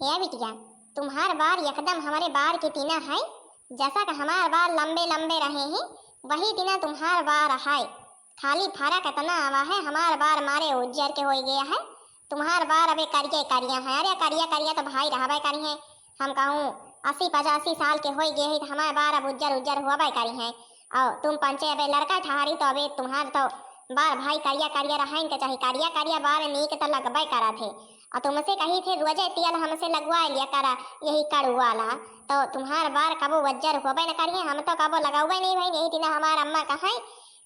हे बिटिया, तुम्हार बार एकदम हमारे बार के तीना है। जैसा कि हमारे बार लंबे लंबे रहे हैं वही तीना तुम्हार बार है। खाली फर्क इतना आवा है, हमार बार मारे उज्जर के हो गया है, तुम्हार बार अबे करिए करिया है। अरे करिया करिया तो भाई रहबे करी है। हम कहूँ 80-85 साल के हो गए है तो हमारे बार अब उज्जर उज्जर हुआ करी है। और तुम पंचे अबे लड़का ठहरी तो अबे तुम्हार तो बार भाई करिया करिया रहें के चाहे करिया करिया बार नीक तो लगबे करा थे। और तुमसे कही थे रोजे तेल हमसे लगवा लिया करा यही कड़ू वाला, तो तुम्हार बार कबो वज्जर होबे न करिए। हम तो कबो लगावे नहीं भाई, यही तीना हमार अम्मा कहे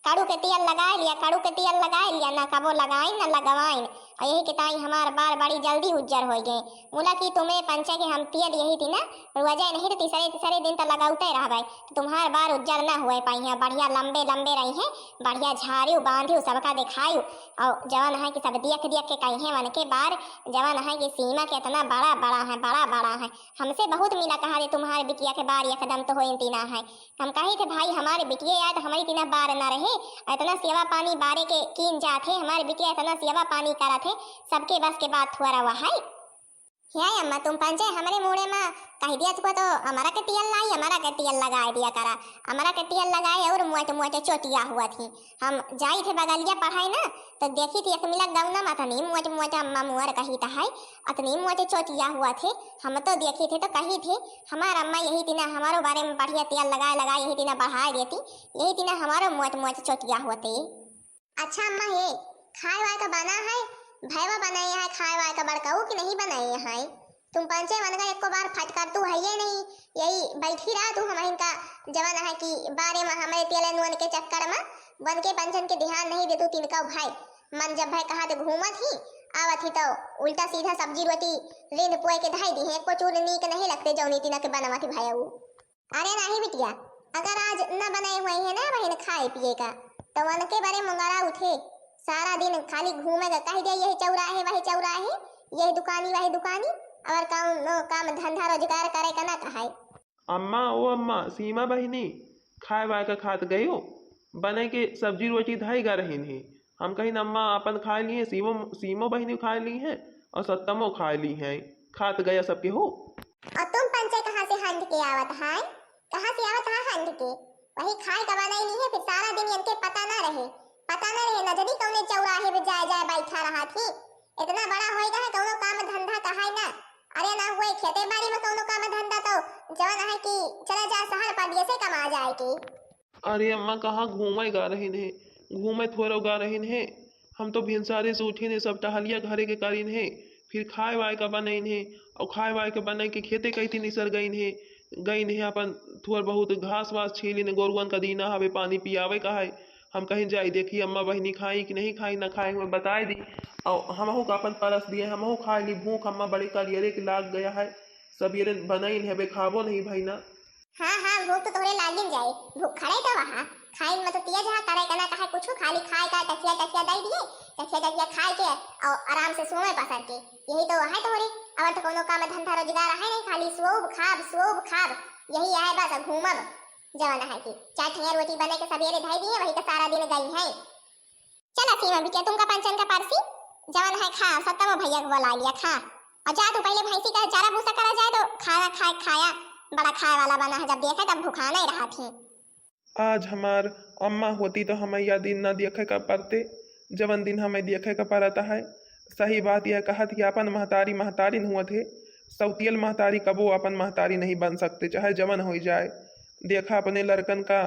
कड़ू के तेल लगा लिया, कड़ू के तेल लगा लिया, ना कबो लगाई ना लगवाइन। और यही के ताई हमार बार बड़ी जल्दी उज्जर हो गए। बोला कि तुम्हें पंचे के हम तेल यही थी ना रोजे नहीं तो तीसरे तीसरे दिन तो लगाते रहबे तो तुम्हार बार उज्जर ना हुए पाई है। बढ़िया लंबे लंबे रही हैं, बढ़िया झाड़ू बांधू सबका दिखायू। और जवान है कि सब देख देख के कहे मन के बार जवान है कि सीमा के इतना बड़ा बड़ा है, बड़ा बड़ा है। हमसे बहुत मिला कहा तुम्हारे बिटिया के बार एकदम तो हो तीना है। हम कहे थे भाई हमारे बिटिया आए तो हमारी तीना बार ना रहे, इतना सेवा पानी बारे के कीन जाते हमारे बिटिया इतना सेवा पानी करा थे, सबके बस के बात हुआ रहा है। हे अम्मा तुम पंचे हमारे मुड़े में कह दिया तुको तो हमारा के तेल लाई, हमारा के तेल लगा दिया करा, हमारा के तेल लगाए और मुँह मुँह चोटिया हुआ थी। हम जाई थे बगलिया पढ़ाई ना तो देखी थी एक मिला गौना माथा नहीं मुँह अम्मा मुँह कही था है अतनी मुँह चोटिया हुआ थे। हम तो देखी थे तो कही थे हमारा अम्मा यही तीना हमारो बारे में बढ़िया तेल लगाए लगाए यही तीना बढ़ा देती, यही तीना हमारो मुँह चोटिया होते। अच्छा अम्मा हे खाए वाए का बना है, भैवा बनाए है खाए वाए का बड़काऊ कि नहीं बनाए है? तुम पंचे मन का एको बार फटकार तू है ये नहीं, यही बैठी रहा तू हम इनका जवान है कि बारे में हमारे तेले नुअन के चक्कर में बन के पंचन के ध्यान नहीं दे तू तिनका भाई। मन जब भाई कहा तो घूमत ही आवत ही तो उल्टा सीधा सब्जी रोटी रिंद पोए के धाई दी है, एको चूर नीक नहीं लगते जौनी तिना के बनवा थी भाई। अरे नहीं बिटिया, अगर आज न बनाए हुए है ना बहन खाए पिए का तो वन के बारे मंगरा उठे सारा दिन खाली घूमेगा कह दे यही चौराहे वही चौराहे, यही दुकानी वही दुकानी, और काम धंधा रोजगार करे का ना कहा। अम्मा ओ अम्मा सीमा बहिनी खाए वाए का खात गई हो, बने के सब्जी रोटी धाई गा रही है। हम कहीं अम्मा अपन खा ली है, सीमो सीमो बहिनी खा ली है और सत्तमो खा ली है, खात गया सबके हो। और तुम पंचे कहाँ से हंड के आवत है, कहाँ से आवत है हंड के? वही खाए का बनाई नहीं है फिर सारा दिन इनके पता ना रहे नजरी कौने चौराहे पे जाए जाए बैठा रहा थी। इतना बड़ा होएगा है कौनो काम धंधा कहाई ना, अरे ना हुए खेते बाड़ी में कौनो काम धंधा तो जवान है कि चला जा शहर पर से कमा जाए की। अरे अम्मा कहाँ घूमे गा रहे हैं, घूमे थोड़ा गा रहे हैं। हम तो भिनसारे से उठे ने सब टहलिया घरे के कारीन है, फिर खाए वाए का बनैन है और खाए वाए के बने के खेते कहीं निसर गईन है अपन थोड़ा बहुत घास वास छीलिन गोरुअन का दीना हवे पानी पियावे का है। हम कहीं जाई देखी अम्मा बहिनी खाई कि नहीं खाई, ना खाए हुए बताए दी और हमहू का अपन परस दिए हमहू खाए ली। भूख अम्मा बड़ी कलियरे के लाग गया है, सब ये बनाई है बे खाबो नहीं भाई ना। हाँ हाँ भूख तो थोड़े लागिन जाए, भूख खड़े तो वहाँ खाइन मतलब तिया जहाँ करे कना कहा कुछ खाली खाए का टकिया टकिया दे दिए, टकिया खाए के और आराम से सोए पसर के, यही तो है थोड़ी। और तो कोनो काम धंधा रोजगार है नहीं, खाली सोब खाब यही है बस घूमब जवान है कि चार ठिया रोटी बने के सवेरे धाई दिए वही तो सारा दिन गई है। चला सीमा बिटिया तुमका पंचन का पारसी जवान है खा सत्तम भैया को बुला लिया खा, और जा तू पहले भैंसी का चारा भूसा करा जाए तो खाया बड़ा खाए वाला बना है, जब देखा तब भूखा नहीं रहा थी। आज हमार अम्मा होती तो हमें यह दिन न देखे का पड़ते, जवन दिन हमें देखे का पड़ता है। सही बात यह कहा थी अपन महतारी हुआ थे, सौतियल महतारी कबो अपन महतारी नहीं बन सकते चाहे जवन हो जाए। देखा अपने लड़कन का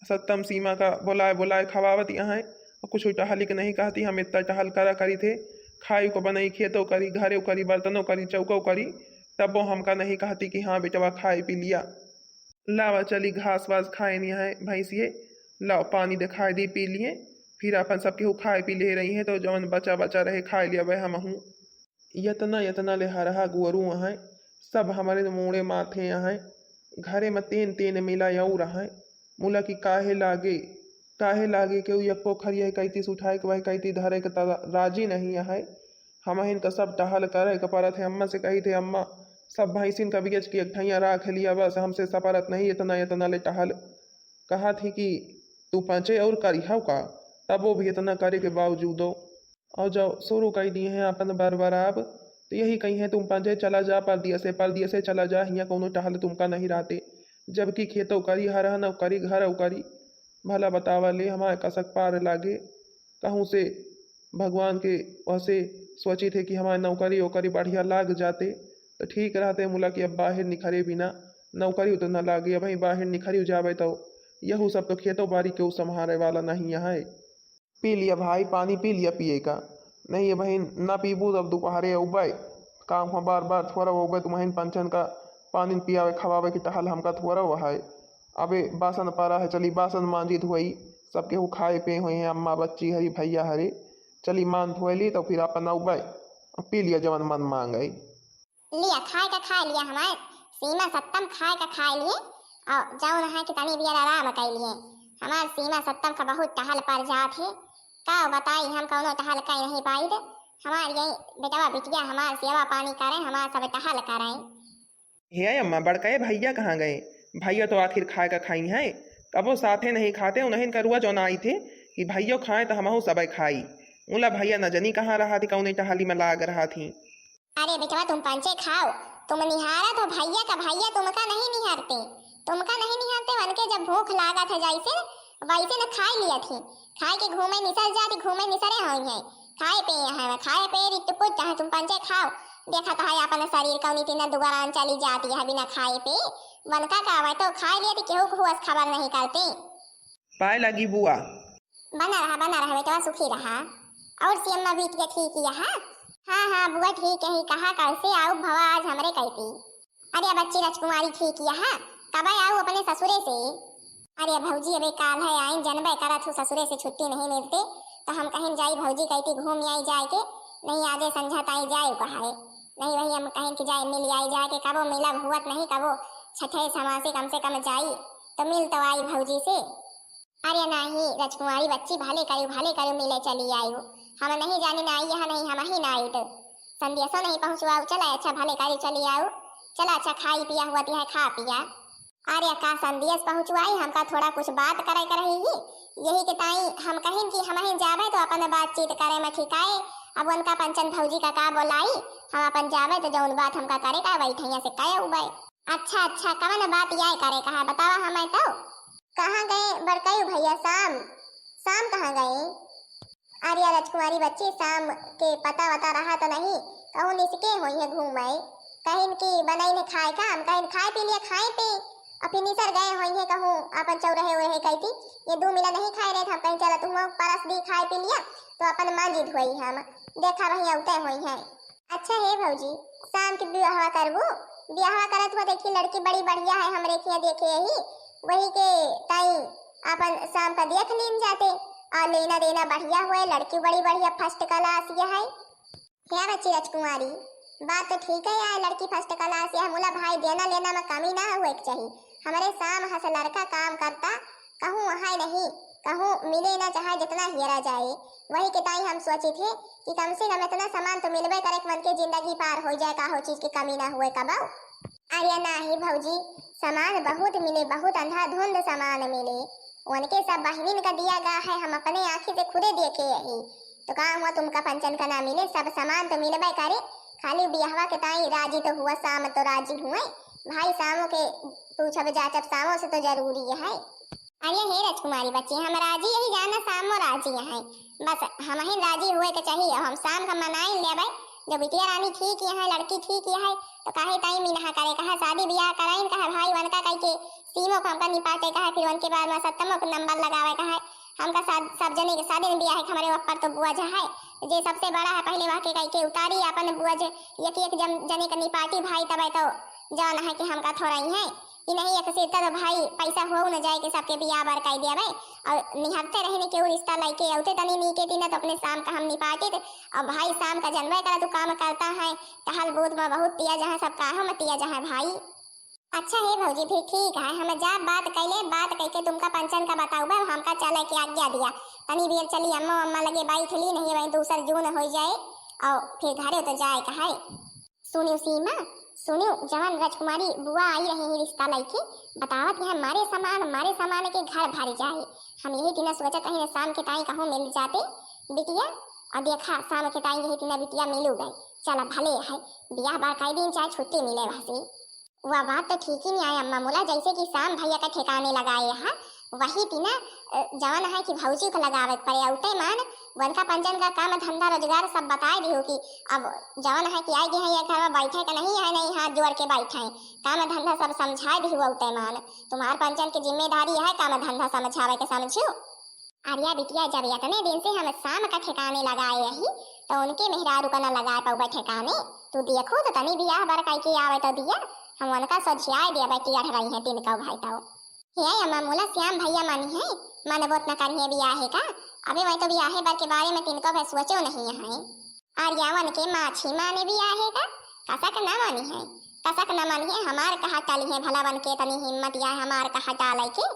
सत्तम सीमा का बुलाए खवावत यहाँ और कुछ टहली के नहीं कहती। हम इतना टहल करा करी थे, खाई को बनाई खेतों करी घरे करी बर्तनों करी चौको करी, तब वो हमका नहीं कहती कि हाँ बेटवा खाए पी लिया। लावा चली घास वास खाए नहीं है भैंसिए, लाओ पानी दिखाई दी पी लिए, फिर अपन सबके खाए पी ले रही है तो जवन बचा रहे खाए लिया वह हम हूँ। यतना ले हरहा गुअरू है सब हमारे मुड़े माथे यहाँ घरे में तेन मिला यऊ रहा मुला की काहे लागे के यको खरिया कैती उठाए के वह कैती धरे के राजी नहीं है। हम इनका सब टहल करे के परत है। अम्मा से कही थे अम्मा सब भैंसिन का बेच के ठैया राख लिया बस हमसे सपरत नहीं इतना ले टहल। कहा थी कि तू पंचे और करिहा का, तब वो भी इतना करे के बावजूदो और जब शुरू कर दिए हैं अपन बरबराब तो यही कहीं है तुम पंजे चला जा परदिया से चला जा, हियाँ कोनो टहल तुमका नहीं रहते, जबकि खेतों करी हर न करी घर करी। भला बतावा ले हमारे कसक पार लागे, कहूँ से भगवान के वैसे सोची थे कि हमारे नौकरी वोकरी बढ़िया लाग जाते तो ठीक रहते, मुला कि अब बाहर निखरे बिना नौकरी तो न लागे, अब बाहर निखरी जावे तो यहू सब तो खेतों बाड़ी के संभाले वाला नहीं यहाँ। पी लिया भाई, पानी पी लिया पिए का, नहीं है बहन ना पीबू तब दोपहरे उबे काम हुआ बार बार थोड़ा उबे तुम पंचन का पानी पियावे खवावे की टहल हमका थोड़ा वह है। अबे बासन पारा है, चली बासन मांजी धोई, सबके वो खाए पे हुए हैं, अम्मा बच्ची हरी भैया हरे, चली मान धोए ली तो फिर अपन उबे पी लिया जवन मन मांग गई। लिया खाए का खा लिया, हमारे सीमा सत्तम खाए का खा लिए और जाओ है कि तनी बियर आराम कर लिए। हमारे सीमा सत्तम का बहुत टहल पर जात है, का बताई हम कौनो टहल कर नहीं पाई। हमारे यही बेटवा बिटिया हमारे सेवा पानी करें, हमारे सब टहल करें। हे अम्मा बड़काए भैया कहाँ गए? भैया तो आखिर खाए का खाई है, कब वो साथे नहीं खाते, उन्हें करुआ जो आई थे कि भैया खाए तो हमहू सब खाई। उला भैया न जनी कहाँ रहा थी, कौन टहली में लाग रहा थी। अरे बेटवा तुम पंचे खाओ, तुम निहारा तो भैया का भैया तुमका नहीं निहारते, तुमका नहीं निहारते। वन के जब भूख लागा था जैसे वैसे न खाई लिया थी, खाए के घूमे निसल जाती, घूमे निसरे हुई है, खाए पे है खाए पे रिटपुट चाहे तुम पंचे खाओ। देखा तो है अपन शरीर का नीति न दुबारा चली जाती है बिना खाए पे। वनका का आवे तो खाए लिया थी, केहू को खबर नहीं करते। पाए लगी बुआ, बना रहा बेटवा सुखी रहा। और सियम्मा भी ठीक यहाँ। हाँ हाँ बुआ ठीक है, कहा कैसे आओ भवा आज हमरे कहती। अरे बच्ची राजकुमारी ठीक यहाँ, कब आओ अपने ससुरे से? अरे भौजी अबे काल है आई, जनबे करा थू ससुरे से छुट्टी नहीं मिलते तो हम कहीं जाई भौजी कहती घूम आई जाए के, नहीं आगे समझत आई जाए कहा है, नहीं वही हम कहीं कि जाए मिल आई जाए के, कबो मिला हुआत नहीं, कबो छठे समासे कम से कम जाई तो मिल तो आई भौजी से। अरे नहीं राजकुमारी बच्ची भाले करू मिले चली आई, हम नहीं जाने ना आई यहाँ, नहीं हम ही ना आई तो संदेशो नहीं पहुँचवा। चला अच्छा भले करी चली आओ, चला अच्छा खाई पिया हुआ है खा पिया। अरे का संदेश पहुँचवाई, हमका थोड़ा कुछ बात करे कर ही, यही के ताई हम कहें कि हम ही जावे तो अपन बातचीत करे में ठिकाए। अब उनका पंचन भौजी का बोलाई, हम अपन जावे तो जौन बात हमका करे का बैठैया से कहे उबे। अच्छा कवन बात यह करे कहा बतावा हमें तो। कहाँ गए बड़काई भैया? शाम कहाँ गए? अरे राजकुमारी बच्ची शाम के पता वता रहा तो नहीं, कहूँ निसके हुई है घूमे, कहीं की बनाई ने खाए का, हम कहीं खाए पी लिया खाए पे और फिर निसर गए हुई है, कहूँ अपन चौरहे हुए है कहती ये 2 मिला नहीं खाए रहे, हम कहीं चला तुम परस दी खाए पी लिया तो अपन मांजी धोई हम देखा भैया उतरे हुई है। अच्छा है भौजी शाम की ब्याह करबू? ब्याह करत हुआ देखी लड़की बड़ी बढ़िया है, हमरे के देखे ही वही के ताई अपन शाम का देख लीन जाते और लेना देना बढ़िया हुए, लड़की बड़ी बढ़िया फर्स्ट क्लास यह है। क्या बच्ची राजकुमारी बात तो ठीक है यार, लड़की फर्स्ट क्लास यह मुला भाई देना लेना में कमी ना हुए चाहिए। हमारे शाम हंस लड़का काम करता, कहूँ वहाँ नहीं, कहूँ मिले ना चाहे जितना हेरा जाए, वही के ताई हम सोचे थे कि कम से कम इतना सामान तो मिलबे करे मन के जिंदगी पार हो जाए, का हो चीज की कमी ना हुए कबाऊ। अरे नहीं भौजी सामान बहुत मिले, बहुत अंधाधुंध सामान मिले, उनके सब बहनिन का दिया गया है, हम अपने आँखी से खुदे देखे यही तो काम हुआ तुमका पंचन का ना मिले, सब सामान तो मिलबे करे, खाली बिहवा के ताई राजी तो हुआ, शाम तो राजी हुए भाई, शामों के पूछब जाचब शामों से तो जरूरी है। अरे हे राजकुमारी बच्ची हम राजी यही जाना शामों राजी है, बस हम ही राजी हुए के चाहिए, हम शाम का मनाई ले जब बिटिया रानी ठीक है लड़की ठीक है तो काहे ताई मिनहा करे कहा शादी ब्याह कराइन कहा भाई वनका कह के सीमो को हमका निपाटे कहा, फिर उनके बाद में सत्तमों को नंबर लगावे कहा, हमका सब जने के शादी ब्याह है हमारे ऊपर तो बुआ जो है जे सबसे बड़ा है पहले वहाँ के कह के उतारी अपन बुआ जे एक जने का निपाटी भाई तब तो जान है कि हमका थोड़ा ही है कि नहीं एक से तो भाई पैसा हो न जाए कि सबके बियाह बार कह दिया भाई और निहरते रहने के रिश्ता लेके औते तनी नी के दिन तो अपने शाम का हम निपाटे थे और भाई शाम का जन्म करा तो काम करता है टहल बूथ में बहुत तिया जहाँ सब काम में तिया जहाँ भाई। अच्छा है भौजी फिर ठीक है, हम जा बात कैले बात कह के तुमका पंचन का बताऊ भाई हमका चले के आज्ञा दिया तनी देर चली अम्मा अम्मा लगे बैठ ली नहीं वही दूसर जून हो जाए और फिर घरे तो जाए कहा। सुनियो सीमा सुनियो जवान राजकुमारी बुआ आई रही है रिश्ता लेके बतावत है हमारे सामान के घर भर जाए, हम यही दिन सोचा कहीं शाम के टाइम कहूँ मिल जाते बिटिया और देखा शाम के टाइम यही तीना बिटिया मिलू गए। चला भले है बियाह बार कई दिन चाहे छुट्टी मिले वैसे। वह बात तो ठीक ही नहीं आई अम्मा मोला, जैसे कि शाम भैया का ठिकाने लगाए है वही तीना जवन है कि भौजी को लगावे पड़े उते मान बनका पंचन का काम धंधा रोजगार सब बताए दी हो कि अब जवन है कि आई गए हैं घर में बैठे का नहीं है, नहीं हाथ जोड़ के बैठे काम धंधा सब समझाए दी हुआ उते मान। तुम्हार पंचन की जिम्मेदारी है काम धंधा समझावे के, समझो। आर्या बिटिया जब इतने दिन से हम शाम का ठिकाने लगाए रही तो उनके मेहरारू का न लगाए पाऊगा ठिकाने। तू देखो तो तनी बियाह बर कई के आवे तो दिया हम उनका सोझियाए दिया बेटी अठ रही है दिन का भाई तो हे अम्मा मोला श्याम भैया मानी है मन बोत न करिए बियाहे का। अबे मैं तो बियाहे बर के बारे में तिनको भी सोचो नहीं है। आर्यावन के माछी माने बियाहे का कसक न मानी है, कसक न मानी है हमार कहा चली है भला बन के तनी हिम्मत या हमार कहा चाले के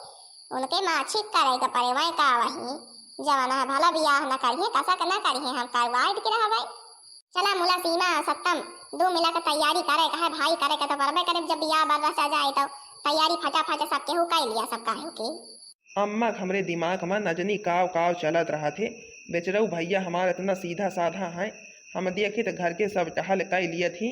उनके माछी करे का परे वही का वही जवाना है भला बियाह न करिए कसक न करिए हम करवाए के रह भाई। चला मुला सीमा सत्तम दो मिला के तैयारी करे का है भाई करे का तो करबे करे जब बियाह बार रचा जाए तो तैयारी फटाफट सबके हो कर लिया सब काहे के। अम्मा हमरे दिमाग में नजनी काव काव चलत रहा थे। बेचरऊ भैया हमारा इतना सीधा साधा है, हम देखे तो घर के सब टहल कर लिए थी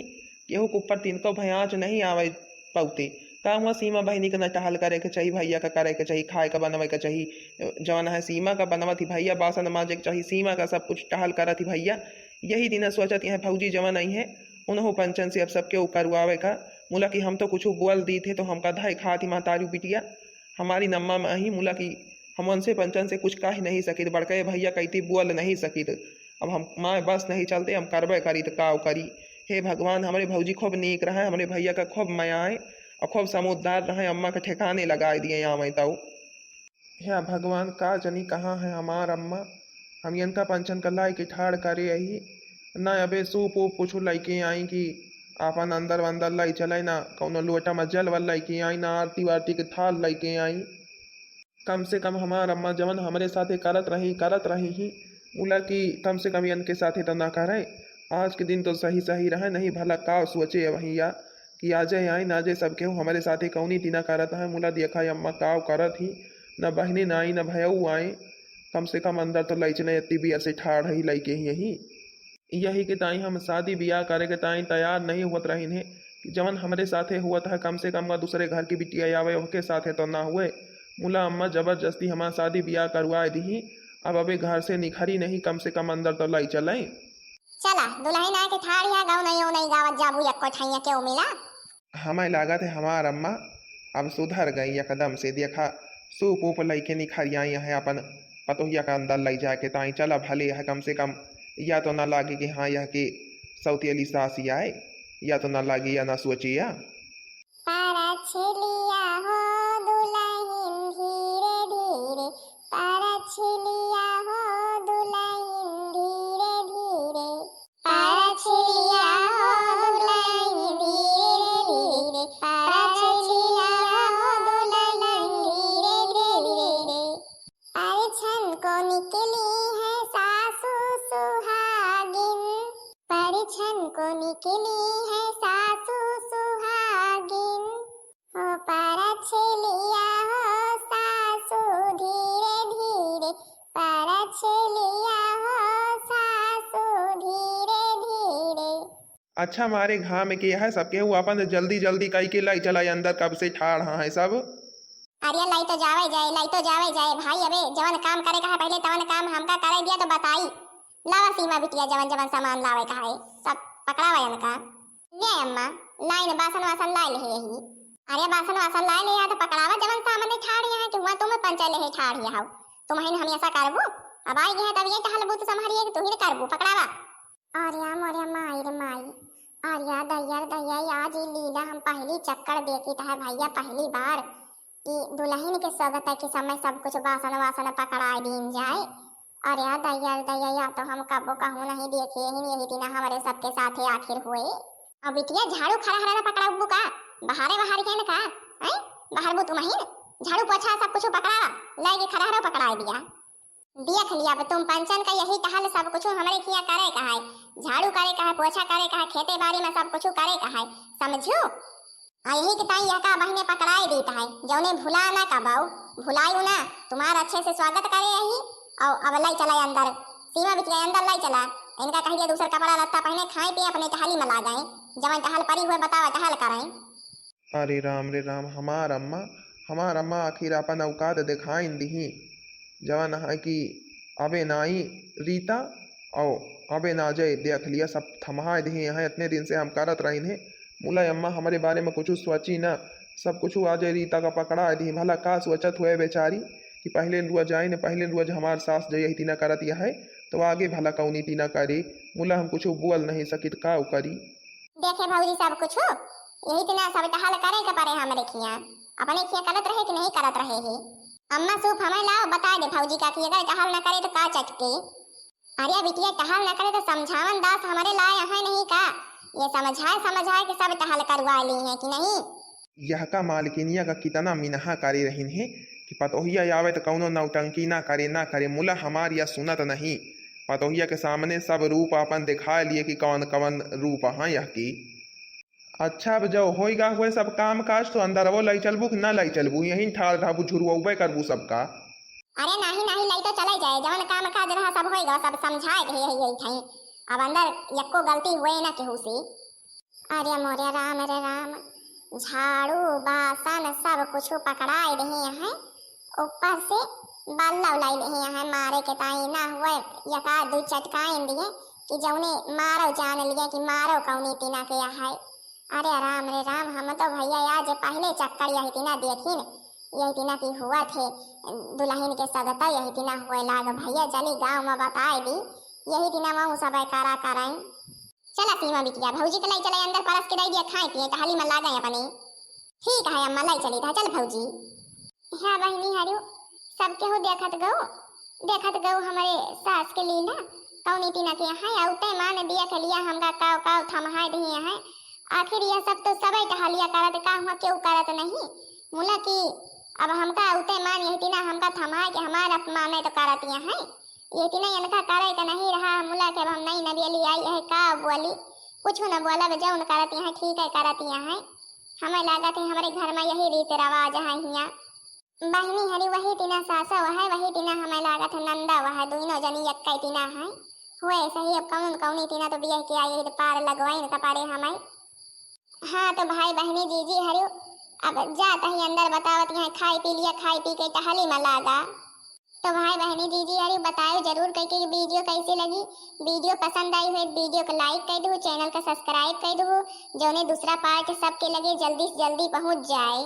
केहू के ऊपर तिनको भयाच नहीं आवे पौते का हुआ सीमा बहनी का न टहल करे के चाहिए, भैया का करे के चाहिए, खाए का बनवे के चाहिए। जवन है सीमा का बनवा थी भैया बासन माजे के चाहिए, सीमा का सब कुछ टहल करा थी भैया। यही दिन सोचत यहाँ फौजी जवन नहीं है उन्हों पंचन से अब सबके करवावे का मुला कि हम तो कुछ बोल दी थे तो हमका धाई खा थी महतारी बिटिया हमारी नम्मा में ही मुला कि हम उनसे पंचन से कुछ कह नहीं सकित बड़के भैया कहती बोल नहीं सकित। अब हम माँ बस नहीं चलते हम करबे करी तो काव करी। हे भगवान हमारे भौजी खूब नीक रहे, हमारे भैया का खूब माया है और खूब समझदार रहे, अम्मा के ठिकाने लगाए दिए यहाँ मैं तो। हे भगवान का जनी कहाँ है हमार अम्मा, हम इनका पंचन का लाई के ठाड़ करे यही न अबे सूप ऊप कुछ लैके आई कि आपन अंदर वंदर लाई चले ना कौनो लोटा में जल वल लैके आई ना आरती वारती के थाल लैके आई। कम से कम हमार अम्मा जवन हमारे साथे करत रही ही मुला कि कम से कम इनके साथे तो ना करे। आज के दिन तो सही सही रहे नहीं भला का सोचे भैया कि आजे आई ना जे सबके हमारे साथे कौनी तीना करत है। मुला देखा अम्मा काव करत ही न बहने ना आई न भयऊ आए, कम से कम अंदर तो लैचने इतनी बियर से ठाड़ ही लैके ही यही के ताई हम शादी ब्याह करे के ताई तैयार नहीं हुत रही है कि जवन हमारे साथे हुआ था कम से कम दूसरे घर की बिटिया आवे उनके साथे तो ना हुए। मुला अम्मा जबरदस्ती हमारा शादी ब्याह करवा दी, अब अबे घर से निखरी नहीं कम से कम अंदर तो लाई चले। चला दुल्हन आके ठाड़िया गाँव नहीं गावत जाबू एको ठैया क्यों मिला। हमें लागत है हमार अम्मा अब सुधर गई एकदम से। देखा सूप ऊप लैके निखरी आई है अपन पतोहिया का अंदर लै जाके ताई चला भले है कम से कम या तो ना लागे कि हाँ यह के सौतेली सास आए या तो ना लागे या ना सोचिया। को निकली है सासू सुहागिन हो परछलिया हो सासू धीरे धीरे परछलिया हो सासू धीरे धीरे। अच्छा मारे घाम में किया है सबके हुआ अपन जल्दी जल्दी कई के लाई चला अंदर कब से ठाड़ हाँ है सब। अरे लाई तो जावे जाए भाई अबे जवन काम करे का है पहले तवन काम हमका करे दिया तो बताई लावा सीमा बिटिया जवन जवन सामान लावे का है सब पकड़ावा इनका ले अम्मा लाइन बासन वासन लाई ले यही। अरे बासन वासन लाई ले तो पकड़ावा जवन सामान ठाड़ है कि हुआ तुम पंचा ले ठाड़ है तुम हम ऐसा करबो अब आई गए तब ये टहलबू तो संभालिए कि तू ही करबू पकड़ावा। और या मोरे माई रे माई और या दैया आज ही लीला हम पहली चक्कर देखी है भैया पहली बार कि दुल्हन के स्वागत के समय सब कुछ बासन वासन पकड़ा दीन जाए। अरे दैया तो हम कबो कहूँ नहीं देखे ही यही दिन हमारे सबके साथ आखिर हुए। अब बिटिया झाड़ू खड़ा हरा पकड़ा उब्बू का बहारे के ना का हैं बाहर बु तुम ही झाड़ू पोछा सब कुछ पकड़ा लाए खड़ा हरा पकड़ा दिया। देख लिया तुम पंचन का यही कहल सब कुछ हमारे किया करे का है झाड़ू करे का है पोछा करे का है खेते बाड़ी में सब कुछ करे का है समझो। यही कि ताई यह का बहने पकड़ाई देता है जौने भुला ना कबाऊ भुलायू ना तुम्हारा अच्छे से स्वागत करे यही और अब लाई चला अंदर सीमा बिटिया अंदर लाई चला, इनका कहिए दूसरा कपड़ा लत्ता पहने, खाए पिए अपने टहली में ला गए, जवन टहल परी हुए बतावा टहल करें। अरे राम रे राम, हमार अम्मा आखिर अपन औकात दिखाइन दही। जवन है कि अबे नाई रीता और अबे ना जय देख लिया सब थमा दिए हैं। इतने दिन से हम करत रही हैं, मुला अम्मा हमारे बारे में कुछ सोची ना, सब कुछ आ जाए रीता का पकड़ा दी। भला का सोचत हुए बेचारी कि पहले लुआ जाए न, पहले लुआ हमार सास जय तीना करत यह है तो आगे भला कौनी तीना करे। मुला हम कुछ बोल नहीं सकित का करी। देखे भौजी सब कुछ हो यही तना सब टहल करे के परे हमरे खिया, अपने खिया करत रहे कि नहीं करत रहे ही। अम्मा सूप हमें लाओ बता दे भौजी का कि अगर टहल न करे तो का चटके। अरे बिटिया टहल न करे तो समझावन दास हमारे लाए है नहीं का, ये समझाए कि सब टहल करवा ली है कि नहीं। यह का मालकिनिया का कितना मिनहा करे रहीन है कि पतोहिया आवे तो कौनो नौटंकी ना करे। मुला हमार या सुनत नहीं, पतोहिया के सामने सब रूप अपन दिखा लिए कि कौन कौन रूप है यह की। अच्छा अब जो होएगा हुए सब काम काज तो अंदर वो लाई चलबू कि ना लाई चलबू, यहीं ठाड़ रहबू झुरवे करबू सबका। अरे नहीं लाई तो चले जाए, जवन काम काज रहा सब होएगा, सब समझाए के यही थई। अब अंदर यक्को गलती हुए ना केहू से। अरे मोरे राम रे राम, झाड़ू बासन सब कुछ पकड़ाए रहे हैं, ऊपर से बल्ला लाई रहे हैं मारे के ताई ना हुए यका दू चटकाएं दिए कि जौने मारो जान लिए कि मारो कौनी तीना के है। अरे राम रे राम, हम तो भैया आज पहले चक्कर यही तीना देखी न, यही तीना की हुआ थे दुल्हन के सगता, यही तीना हुए लाग भैया चली गाँव में बताए दी, यही तीना वहाँ सब करा कराई। चला सीमा बिटिया भौजी के लाई चले अंदर परस के दे दिया खाए पिए टहली में ला गए अपने। ठीक है अम्मा लाई चली था, चल भौजी। हाँ बहनी हरियो सब केहू देखत गो हमारे सास के लीला कौनी तीना के है औते मान दिया के लिया हमका काव काव थमहाए दिए हैं। आखिर यह सब तो सबे टहलिया करत का हुआ क्यों करत नहीं। मुला की अब हमका औते मान यही तीना हमका थमाए के हमारा माने तो करत है, ये तीना इनका करे का नहीं रहा। मुला के अब हम नहीं नबियली आई है का बोली कुछ न बोला जौन करत है ठीक है करत है। हमें लागत है हमारे घर में यही रीत रवाज है हिया। बहनी हरी वही तीना सासा वह वही तीना हमें लागत है नंदा वह दोनों जनी यक्का तीना है हुए सही। अब कौनी तीना तो बिया के आई पार लगवाई न कपारे हमें। हाँ तो भाई बहनी जीजी हरियो अब जाता ही अंदर बतावत है खाई पी लिया, खाई पी के टहली में लागा। तो भाई बहनी जीजी हरियो बताओ जरूर कि वीडियो कैसी लगी। वीडियो पसंद आई हुई वीडियो को लाइक कर दो, चैनल को सब्सक्राइब कर दो, जो दूसरा पार्ट सबके लगे जल्दी से जल्दी पहुंच जाए।